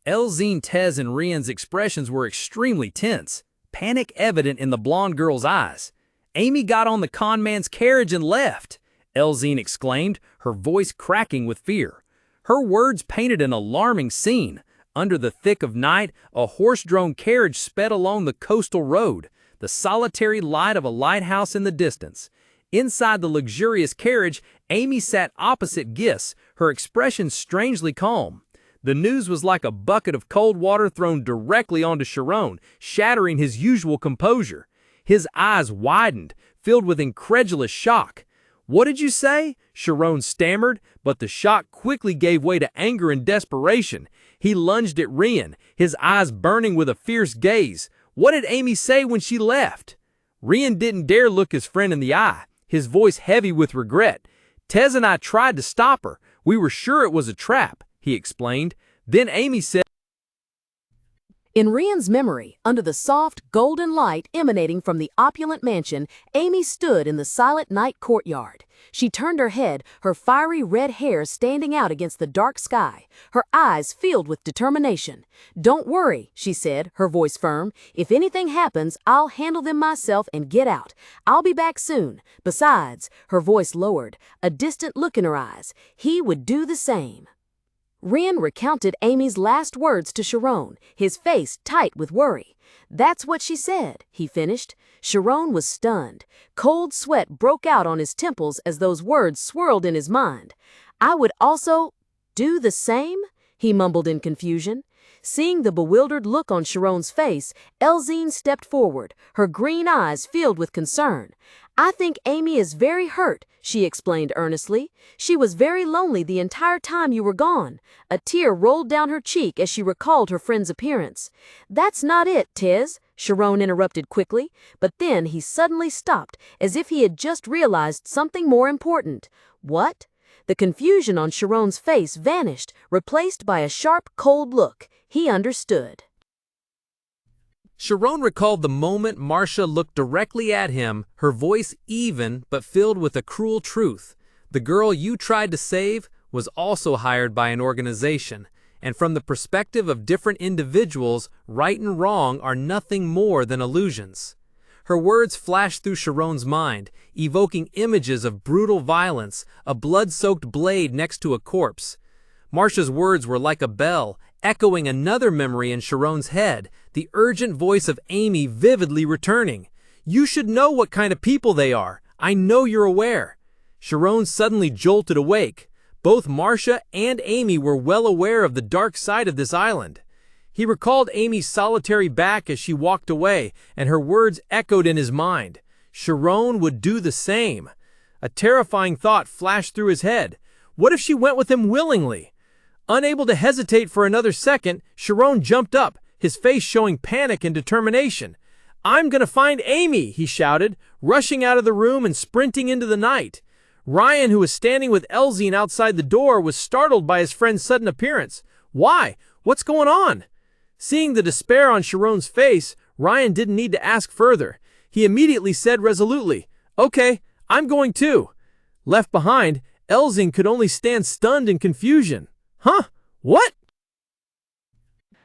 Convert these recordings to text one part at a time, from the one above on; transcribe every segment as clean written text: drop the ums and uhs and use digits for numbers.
Elzine, Tez, and Rian's expressions were extremely tense, panic evident in the blonde girl's eyes. "Amy got on the con man's carriage and left," Elzine exclaimed, her voice cracking with fear. Her words painted an alarming scene. Under the thick of night, a horse-drawn carriage sped along the coastal road, the solitary light of a lighthouse in the distance. Inside the luxurious carriage, Amy sat opposite Giss, her expression strangely calm. The news was like a bucket of cold water thrown directly onto Shirone, shattering his usual composure. His eyes widened, filled with incredulous shock. "What did you say?" Shirone stammered, but the shock quickly gave way to anger and desperation. He lunged at Rian, his eyes burning with a fierce gaze. "What did Amy say when she left?" Rian didn't dare look his friend in the eye, his voice heavy with regret. "Tez and I tried to stop her. We were sure it was a trap," he explained. "Then Amy said—" In Rian's memory, under the soft, golden light emanating from the opulent mansion, Amy stood in the silent night courtyard. She turned her head, her fiery red hair standing out against the dark sky, her eyes filled with determination. "Don't worry," she said, her voice firm. "If anything happens, I'll handle them myself and get out. I'll be back soon. Besides," her voice lowered, a distant look in her eyes, "he would do the same." Rian recounted Amy's last words to Shirone, his face tight with worry. "That's what she said," he finished. Shirone was stunned. Cold sweat broke out on his temples as those words swirled in his mind. "I would also do the same?" he mumbled in confusion. Seeing the bewildered look on Shirone's face, Elzine stepped forward, her green eyes filled with concern. "I think Amy is very hurt," she explained earnestly. "She was very lonely the entire time you were gone." A tear rolled down her cheek as she recalled her friend's appearance. "That's not it, Tez," Shirone interrupted quickly, but then he suddenly stopped, as if he had just realized something more important. "What?" The confusion on Shirone's face vanished, replaced by a sharp, cold look. He understood. Shirone recalled the moment Marcia looked directly at him, her voice even but filled with a cruel truth. The girl you tried to save was also hired by an organization, and from the perspective of different individuals, right and wrong are nothing more than illusions. Her words flashed through Shirone's mind, evoking images of brutal violence, a blood-soaked blade next to a corpse. Marcia's words were like a bell, echoing another memory in Shirone's head, the urgent voice of Amy vividly returning. "You should know what kind of people they are. I know you're aware." Shirone suddenly jolted awake. Both Marcia and Amy were well aware of the dark side of this island. He recalled Amy's solitary back as she walked away, and her words echoed in his mind. Shirone would do the same. A terrifying thought flashed through his head. What if she went with him willingly? Unable to hesitate for another second, Shirone jumped up, his face showing panic and determination. "I'm gonna find Amy," he shouted, rushing out of the room and sprinting into the night. Rian, who was standing with Elzine outside the door, was startled by his friend's sudden appearance. "Why? What's going on?" Seeing the despair on Shirone's face, Rian didn't need to ask further. He immediately said resolutely, "Okay, I'm going too." Left behind, Elzine could only stand stunned in confusion. "Huh? What?"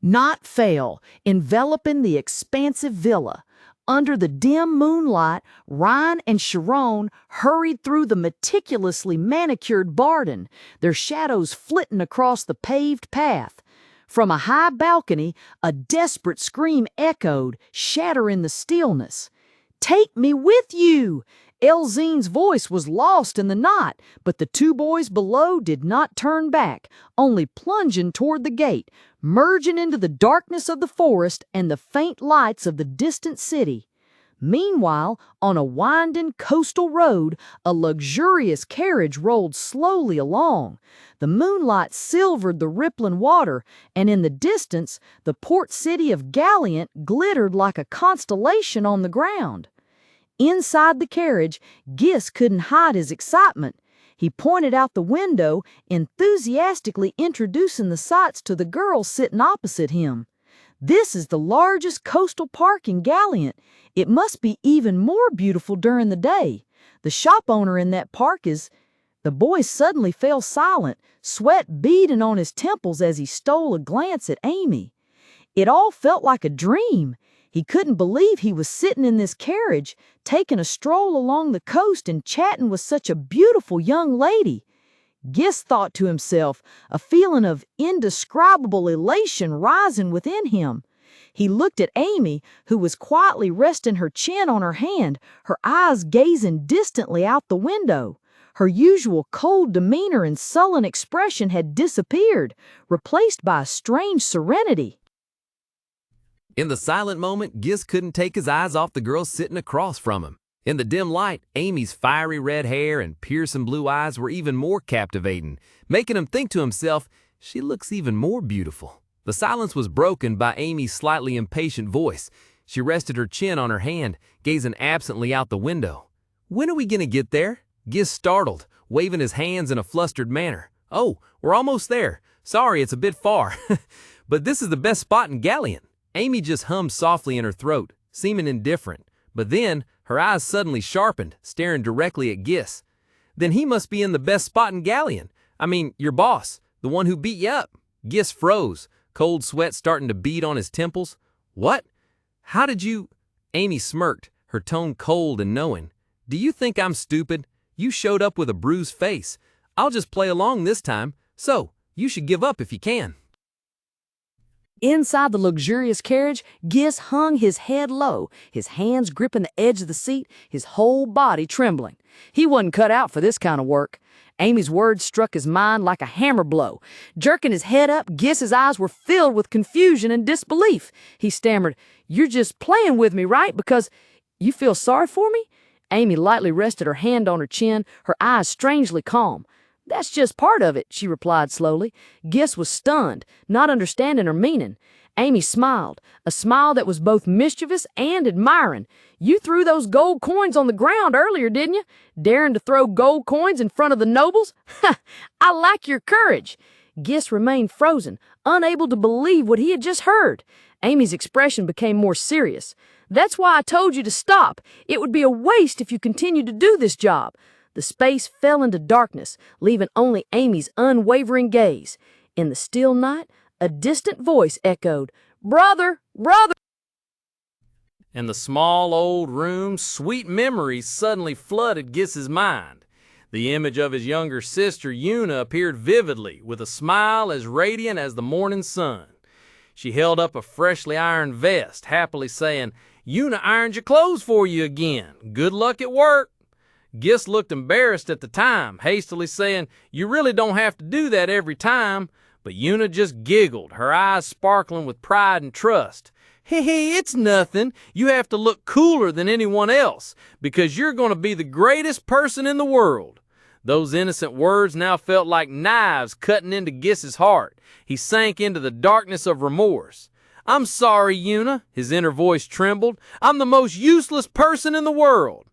Not fail, enveloping the expansive villa. Under the dim moonlight, Rian and Shirone hurried through the meticulously manicured garden, their shadows flitting across the paved path. From a high balcony, a desperate scream echoed, shattering the stillness. "Take me with you!" Elzine's voice was lost in the night, but the two boys below did not turn back, only plunging toward the gate, merging into the darkness of the forest and the faint lights of the distant city. Meanwhile, on a winding coastal road, a luxurious carriage rolled slowly along. The moonlight silvered the rippling water, and in the distance, the port city of Galliant glittered like a constellation on the ground. Inside the carriage, Giss couldn't hide his excitement. He pointed out the window, enthusiastically introducing the sights to the girl sitting opposite him. "This is the largest coastal park in Galliant. It must be even more beautiful during the day. The shop owner in that park is—" The boy suddenly fell silent, sweat beading on his temples as he stole a glance at Amy. It all felt like a dream. He couldn't believe he was sitting in this carriage, taking a stroll along the coast and chatting with such a beautiful young lady. Giss thought to himself, a feeling of indescribable elation rising within him. He looked at Amy, who was quietly resting her chin on her hand, her eyes gazing distantly out the window. Her usual cold demeanor and sullen expression had disappeared, replaced by a strange serenity. In the silent moment, Giss couldn't take his eyes off the girl sitting across from him. In the dim light, Amy's fiery red hair and piercing blue eyes were even more captivating, making him think to himself, she looks even more beautiful. The silence was broken by Amy's slightly impatient voice. She rested her chin on her hand, gazing absently out the window. "When are we going to get there?" Giss startled, waving his hands in a flustered manner. "Oh, we're almost there. Sorry, it's a bit far. But this is the best spot in Galleon." Amy just hummed softly in her throat, seeming indifferent. But then, her eyes suddenly sharpened, staring directly at Giss. "Then he must be in the best spot in Galleon. I mean, your boss, the one who beat you up." Giss froze, cold sweat starting to bead on his temples. "What? How did you—" Amy smirked, her tone cold and knowing. "Do you think I'm stupid? You showed up with a bruised face. I'll just play along this time, so you should give up if you can." Inside the luxurious carriage, Giss hung his head low, his hands gripping the edge of the seat, his whole body trembling. He wasn't cut out for this kind of work. Amy's words struck his mind like a hammer blow. Jerking his head up, Giss's eyes were filled with confusion and disbelief. He stammered, "You're just playing with me, right? Because you feel sorry for me?" Amy lightly rested her hand on her chin, her eyes strangely calm. "That's just part of it," she replied slowly. Giss was stunned, not understanding her meaning. Amy smiled, a smile that was both mischievous and admiring. "You threw those gold coins on the ground earlier, didn't you? Daring to throw gold coins in front of the nobles? Ha! I like your courage." Giss remained frozen, unable to believe what he had just heard. Amy's expression became more serious. "That's why I told you to stop. It would be a waste if you continued to do this job." The space fell into darkness, leaving only Amy's unwavering gaze. In the still night, a distant voice echoed, "Brother, brother!" In the small old room, sweet memories suddenly flooded Giss's mind. The image of his younger sister, Yuna, appeared vividly, with a smile as radiant as the morning sun. She held up a freshly ironed vest, happily saying, "Yuna ironed your clothes for you again. Good luck at work." Giss looked embarrassed at the time, hastily saying, "You really don't have to do that every time." But Yuna just giggled, her eyes sparkling with pride and trust. "Hey, it's nothing. You have to look cooler than anyone else, because you're going to be the greatest person in the world." Those innocent words now felt like knives cutting into Giss's heart. He sank into the darkness of remorse. "I'm sorry, Yuna," his inner voice trembled. "I'm the most useless person in the world."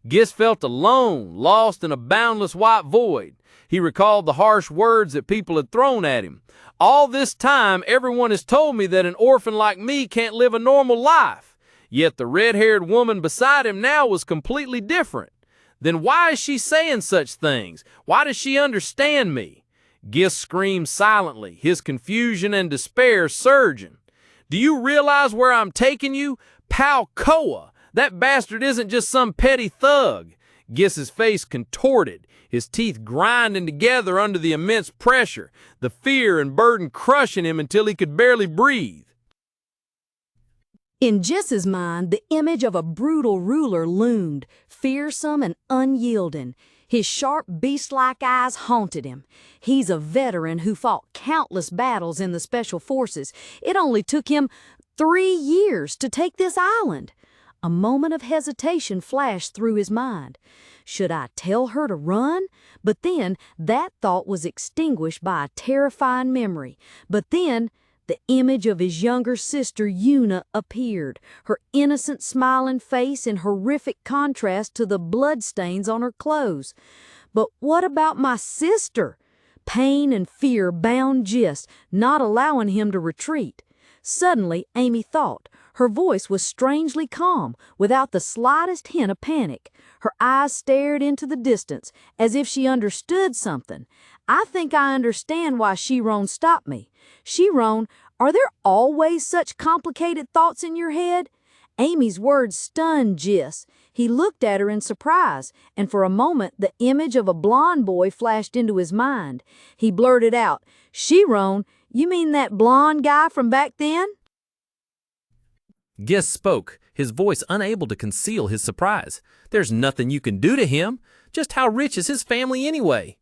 Giss felt alone, lost in a boundless white void. He recalled the harsh words that people had thrown at him. "All this time, everyone has told me that an orphan like me can't live a normal life." Yet the red-haired woman beside him now was completely different. Then why is she saying such things? Why does she understand me? Giss screamed silently, his confusion and despair surging. "Do you realize where I'm taking you? Palcoa! That bastard isn't just some petty thug." Giss's face contorted, his teeth grinding together under the immense pressure, the fear and burden crushing him until he could barely breathe. In Giss's mind, the image of a brutal ruler loomed, fearsome and unyielding. His sharp, beast-like eyes haunted him. He's a veteran who fought countless battles in the Special Forces. It only took him 3 years to take this island. A moment of hesitation flashed through his mind. Should I tell her to run? But then that thought was extinguished by a terrifying memory. But then the image of his younger sister Yuna appeared, her innocent smiling face in horrific contrast to the bloodstains on her clothes. But what about my sister? Pain and fear bound Giss, not allowing him to retreat. Suddenly, Amy thought. Her voice was strangely calm, without the slightest hint of panic. Her eyes stared into the distance, as if she understood something. I think I understand why Shirone stopped me. Shirone, are there always such complicated thoughts in your head? Amy's words stunned Giss. He looked at her in surprise, and for a moment the image of a blonde boy flashed into his mind. He blurted out, "Shirone, you mean that blonde guy from back then?" Giss spoke, his voice unable to conceal his surprise. "There's nothing you can do to him. Just how rich is his family anyway?"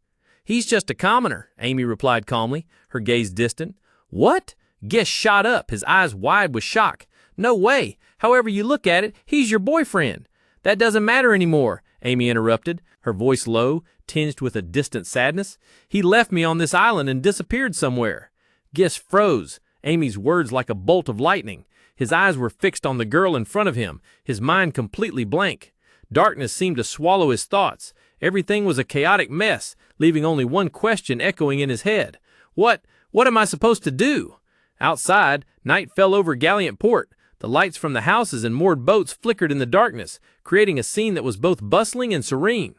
"He's just a commoner," Amy replied calmly, her gaze distant. "What?" Giss shot up, his eyes wide with shock. "No way. However you look at it, he's your boyfriend." "That doesn't matter anymore," Amy interrupted, her voice low, tinged with a distant sadness. "He left me on this island and disappeared somewhere." Giss froze, Amy's words like a bolt of lightning. His eyes were fixed on the girl in front of him, his mind completely blank. Darkness seemed to swallow his thoughts. Everything was a chaotic mess, leaving only one question echoing in his head. What am I supposed to do? Outside, night fell over Galliant Port. The lights from the houses and moored boats flickered in the darkness, creating a scene that was both bustling and serene.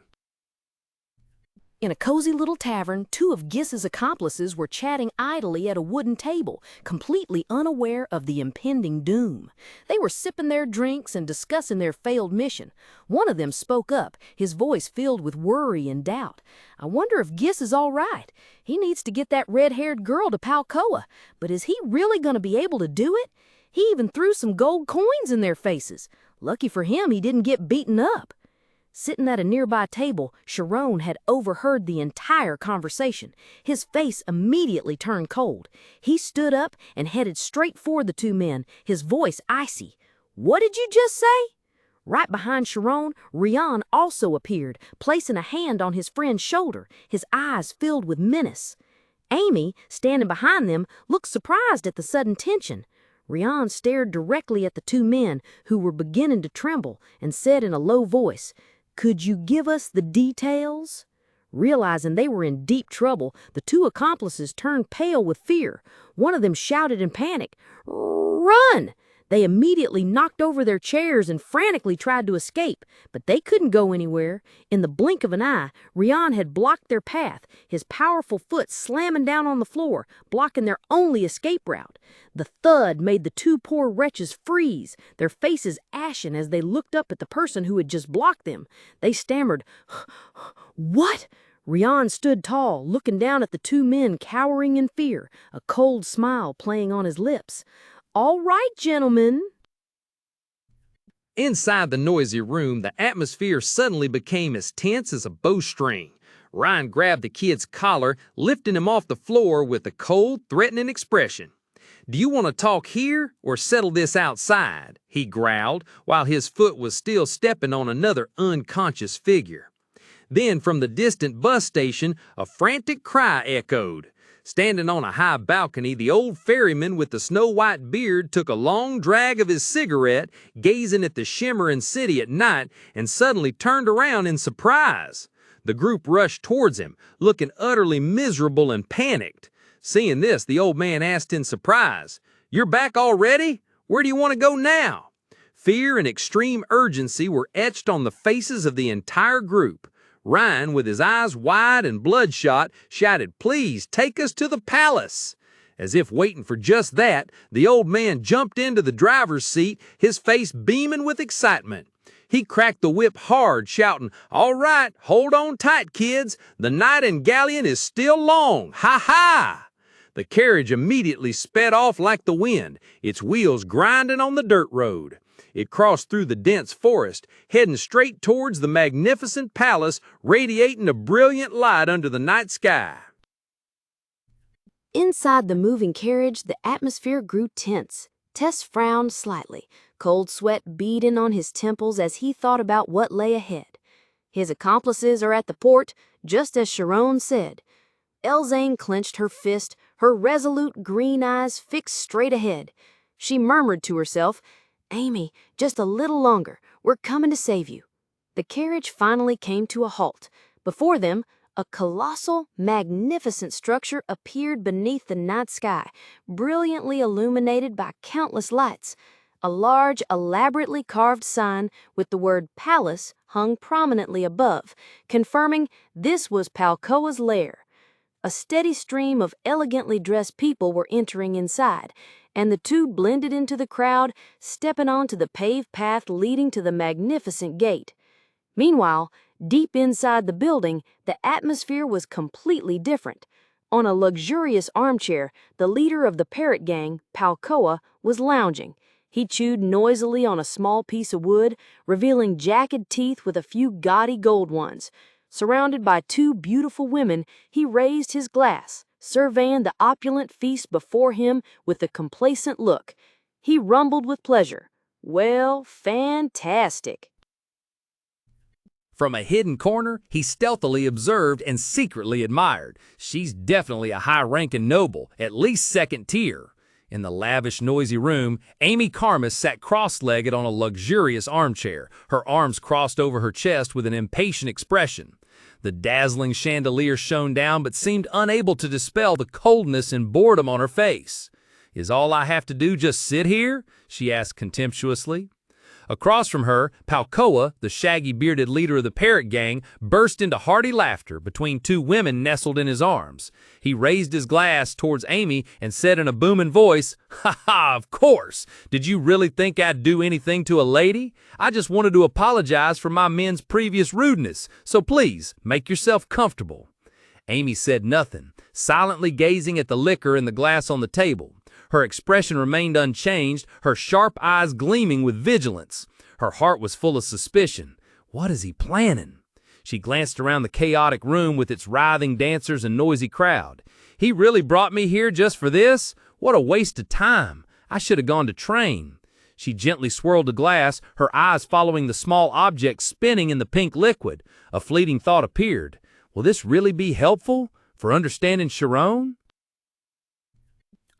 In a cozy little tavern, two of Giss's accomplices were chatting idly at a wooden table, completely unaware of the impending doom. They were sipping their drinks and discussing their failed mission. One of them spoke up, his voice filled with worry and doubt. "I wonder if Giss is all right. He needs to get that red-haired girl to Palcoa, but is he really going to be able to do it? He even threw some gold coins in their faces. Lucky for him he didn't get beaten up." Sitting at a nearby table, Shirone had overheard the entire conversation. His face immediately turned cold. He stood up and headed straight for the two men, his voice icy. "What did you just say?" Right behind Shirone, Rian also appeared, placing a hand on his friend's shoulder, his eyes filled with menace. Amy, standing behind them, looked surprised at the sudden tension. Rian stared directly at the two men, who were beginning to tremble, and said in a low voice, "Could you give us the details?" Realizing they were in deep trouble, the two accomplices turned pale with fear. One of them shouted in panic, "Run!" They immediately knocked over their chairs and frantically tried to escape, but they couldn't go anywhere. In the blink of an eye, Rian had blocked their path, his powerful foot slamming down on the floor, blocking their only escape route. The thud made the two poor wretches freeze, their faces ashen as they looked up at the person who had just blocked them. They stammered, "What?" Rian stood tall, looking down at the two men cowering in fear, a cold smile playing on his lips. "All right, gentlemen." Inside the noisy room, the atmosphere suddenly became as tense as a bowstring. Ryan grabbed the kid's collar, lifting him off the floor with a cold, threatening expression. "Do you want to talk here or settle this outside?" he growled, while his foot was still stepping on another unconscious figure. Then from the distant bus station, a frantic cry echoed. Standing on a high balcony, the old ferryman with the snow-white beard took a long drag of his cigarette, gazing at the shimmering city at night, and suddenly turned around in surprise. The group rushed towards him, looking utterly miserable and panicked. Seeing this, the old man asked in surprise, "You're back already? Where do you want to go now?" Fear and extreme urgency were etched on the faces of the entire group. Ryan, with his eyes wide and bloodshot, shouted, "Please take us to the palace." As if waiting for just that, the old man jumped into the driver's seat, his face beaming with excitement. He cracked the whip hard, shouting, "All right, hold on tight, kids. The night in Gallian is still long. Ha ha!" The carriage immediately sped off like the wind, its wheels grinding on the dirt road. It crossed through the dense forest, heading straight towards the magnificent palace, radiating a brilliant light under the night sky. Inside the moving carriage, the atmosphere grew tense. Tess frowned slightly, cold sweat beading on his temples as he thought about what lay ahead. His accomplices are at the port, just as Shirone said. Elzine clenched her fist, her resolute green eyes fixed straight ahead. She murmured to herself, "Amy, just a little longer. We're coming to save you." The carriage finally came to a halt. Before them, A colossal, magnificent structure appeared beneath the night sky, brilliantly illuminated by countless lights. A large, elaborately carved sign with the word palace hung prominently above, confirming this was Palcoa's lair. A steady stream of elegantly dressed people were entering inside, and the two blended into the crowd, stepping onto the paved path leading to the magnificent gate. Meanwhile, deep inside the building, the atmosphere was completely different. On a luxurious armchair, the leader of the parrot gang, Palcoa, was lounging. He chewed noisily on a small piece of wood, revealing jagged teeth with a few gaudy gold ones. Surrounded by two beautiful women, he raised his glass, surveying the opulent feast before him with a complacent look. He rumbled with pleasure. Well, fantastic. From a hidden corner, he stealthily observed and secretly admired. She's definitely a high-ranking noble, at least second tier. In the lavish, noisy room, Amy Karmas sat cross-legged on a luxurious armchair, her arms crossed over her chest with an impatient expression. The dazzling chandelier shone down but seemed unable to dispel the coldness and boredom on her face. "Is all I have to do just sit here?" she asked contemptuously. Across from her, Palcoa, the shaggy-bearded leader of the parrot gang, burst into hearty laughter between two women nestled in his arms. He raised his glass towards Amy and said in a booming voice, "Ha ha, of course! Did you really think I'd do anything to a lady? I just wanted to apologize for my men's previous rudeness, so please, make yourself comfortable." Amy said nothing, silently gazing at the liquor in the glass on the table. Her expression remained unchanged, her sharp eyes gleaming with vigilance. Her heart was full of suspicion. What is he planning? She glanced around the chaotic room with its writhing dancers and noisy crowd. He really brought me here just for this? What a waste of time. I should have gone to train. She gently swirled the glass, her eyes following the small object spinning in the pink liquid. A fleeting thought appeared. Will this really be helpful for understanding Shirone?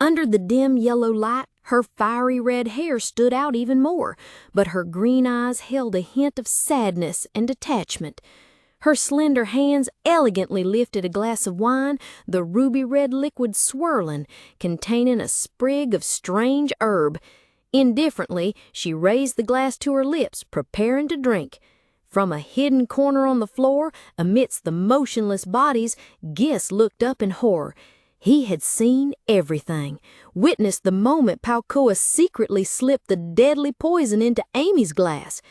Under the dim yellow light, her fiery red hair stood out even more, but her green eyes held a hint of sadness and detachment. Her slender hands elegantly lifted a glass of wine, the ruby-red liquid swirling, containing a sprig of strange herb. Indifferently, she raised the glass to her lips, preparing to drink. From a hidden corner on the floor, amidst the motionless bodies, Giss looked up in horror. He had seen everything, witnessed the moment Palcoa secretly slipped the deadly poison into Amy's glass.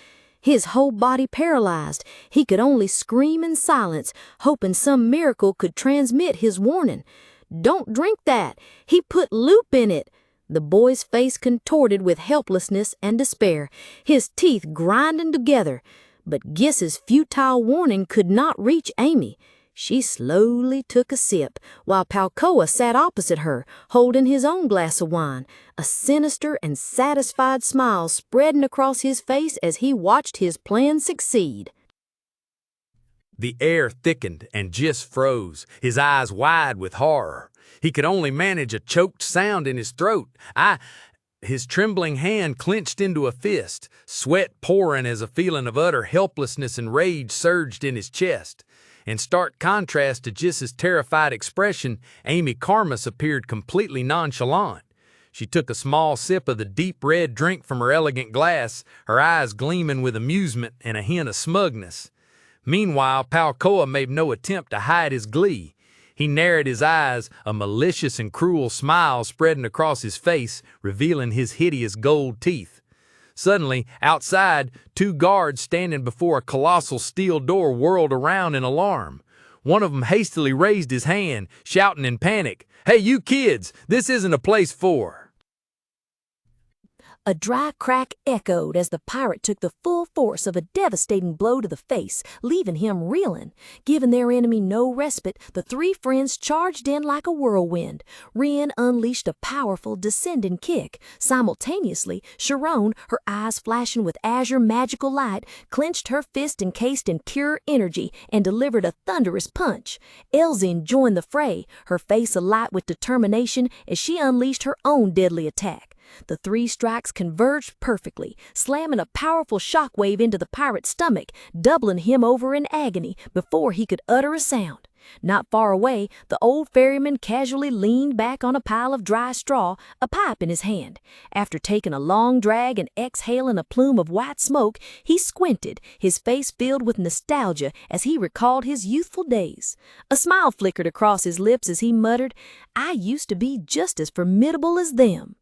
His whole body paralyzed, he could only scream in silence, hoping some miracle could transmit his warning. "Don't drink that! He put loop in it!" The boy's face contorted with helplessness and despair, his teeth grinding together. But Giss's futile warning could not reach Amy. She slowly took a sip, while Palcoa sat opposite her, holding his own glass of wine, a sinister and satisfied smile spreading across his face as he watched his plan succeed. The air thickened and Giss froze, his eyes wide with horror. He could only manage a choked sound in his throat. His trembling hand clenched into a fist, sweat pouring as a feeling of utter helplessness and rage surged in his chest. In stark contrast to Giss's terrified expression, Amy Karmas appeared completely nonchalant. She took a small sip of the deep red drink from her elegant glass, her eyes gleaming with amusement and a hint of smugness. Meanwhile, Palcoa made no attempt to hide his glee. He narrowed his eyes, a malicious and cruel smile spreading across his face, revealing his hideous gold teeth. Suddenly, outside, two guards standing before a colossal steel door whirled around in alarm. One of them hastily raised his hand, shouting in panic, "Hey, you kids, this isn't a place for..." A dry crack echoed as the pirate took the full force of a devastating blow to the face, leaving him reeling. Giving their enemy no respite, the three friends charged in like a whirlwind. Rian unleashed a powerful descending kick. Simultaneously, Shirone, her eyes flashing with azure magical light, clenched her fist encased in pure energy and delivered a thunderous punch. Elzine joined the fray, her face alight with determination as she unleashed her own deadly attack. The three strikes converged perfectly, slamming a powerful shockwave into the pirate's stomach, doubling him over in agony before he could utter a sound. Not far away, the old ferryman casually leaned back on a pile of dry straw, a pipe in his hand. After taking a long drag and exhaling a plume of white smoke, he squinted, his face filled with nostalgia as he recalled his youthful days. A smile flickered across his lips as he muttered, "I used to be just as formidable as them."